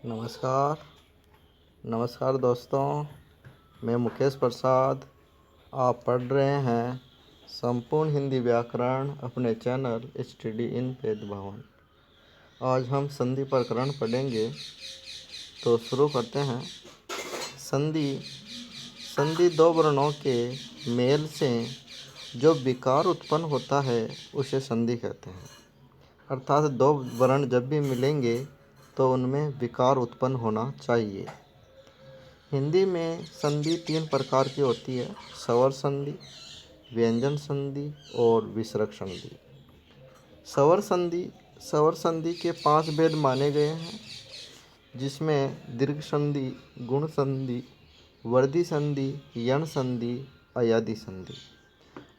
नमस्कार नमस्कार दोस्तों, मैं मुकेश प्रसाद। आप पढ़ रहे हैं संपूर्ण हिंदी व्याकरण अपने चैनल स्टडी इन वेद भवन। आज हम संधि प्रकरण पढ़ेंगे, तो शुरू करते हैं। संधि दो वर्णों के मेल से जो विकार उत्पन्न होता है उसे संधि कहते हैं। अर्थात दो वर्ण जब भी मिलेंगे तो उनमें विकार उत्पन्न होना चाहिए। हिंदी में संधि 3 प्रकार की होती है: स्वर संधि, व्यंजन संधि और विसर्ग संधि। स्वर संधि के 5 भेद माने गए हैं, जिसमें दीर्घ संधि, गुण संधि, वर्धी संधि, यण संधि, अयादि संधि।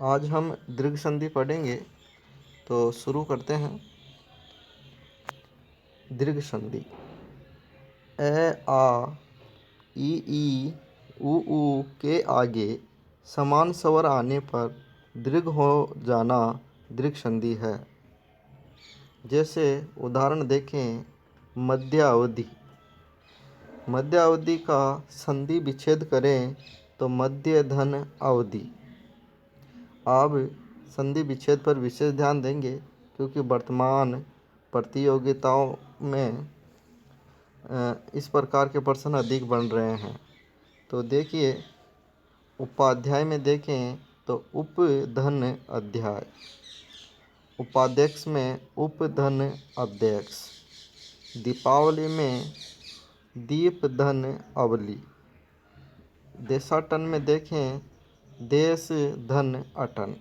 आज हम दीर्घ संधि पढ़ेंगे, तो शुरू करते हैं। दीर्घ संधि: ए, आ, ई, ऊ के आगे समान स्वर आने पर दीर्घ हो जाना दीर्घ संधि है। जैसे उदाहरण देखें, मध्य अवधि। मध्य अवधि का संधि विच्छेद करें तो मध्य धन अवधि। अब संधि विच्छेद पर विशेष ध्यान देंगे, क्योंकि वर्तमान प्रतियोगिताओं में इस प्रकार के प्रश्न अधिक बन रहे हैं। तो देखिए, उपाध्याय में देखें तो उपधन अध्याय, उपाध्यक्ष में उपधन अध्यक्ष, दीपावली में दीपधन अवली, देशाटन में देखें देश धन अटन,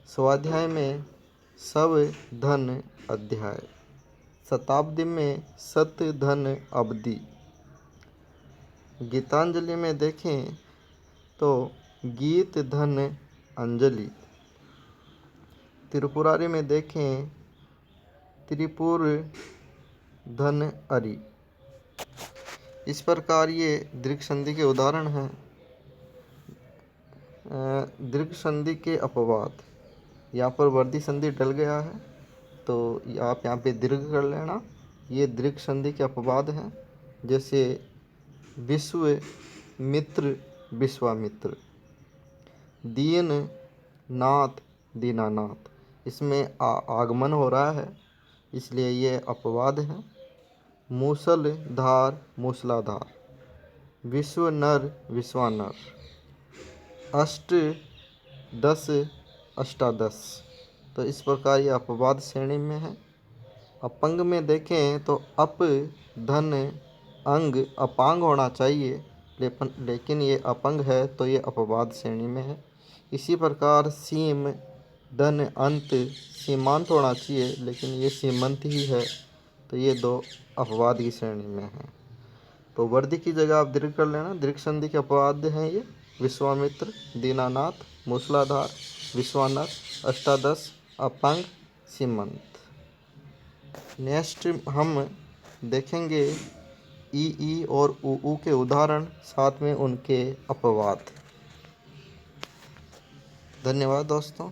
स्वाध्याय में सब धन अध्याय, शताब्दी में सत धन अवधि, गीतांजलि में देखें तो गीत धन अंजलि, त्रिपुरारी में देखें त्रिपुर धन अरि। इस प्रकार ये दीर्घ संधि के उदाहरण हैं। दीर्घ संधि के अपवाद, यहाँ पर वर्धी संधि डल गया है, तो आप यहाँ पे दीर्घ कर लेना। ये दीर्घ संधि के अपवाद हैं, जैसे विश्व मित्र, विश्वामित्र, दीन नाथ, दीनानाथ। इसमें आगमन हो रहा है, इसलिए ये अपवाद है। मूसलधार, मूसलाधार, विश्व नर, विश्वानर, अष्ट दस, अष्टादश। तो इस प्रकार ये अपवाद श्रेणी में है। अपंग में देखें तो अप धन अंग, अपांग होना चाहिए, लेकिन ये अपंग है, तो ये अपवाद श्रेणी में है। इसी प्रकार सीम धन अंत, सीमांत होना चाहिए, लेकिन ये सीमंत ही है, तो ये 2 अपवाद की श्रेणी में है। तो वर्धी की जगह आप दीर्घ कर लेना। दीर्घ संधि के अपवाद हैं ये: विश्वामित्र, दीनानाथ, मूसलाधार, विश्वानर, अष्टादश, अपंग, सीमंत। नेक्स्ट हम देखेंगे ई और ऊ के उदाहरण, साथ में उनके अपवाद। धन्यवाद दोस्तों।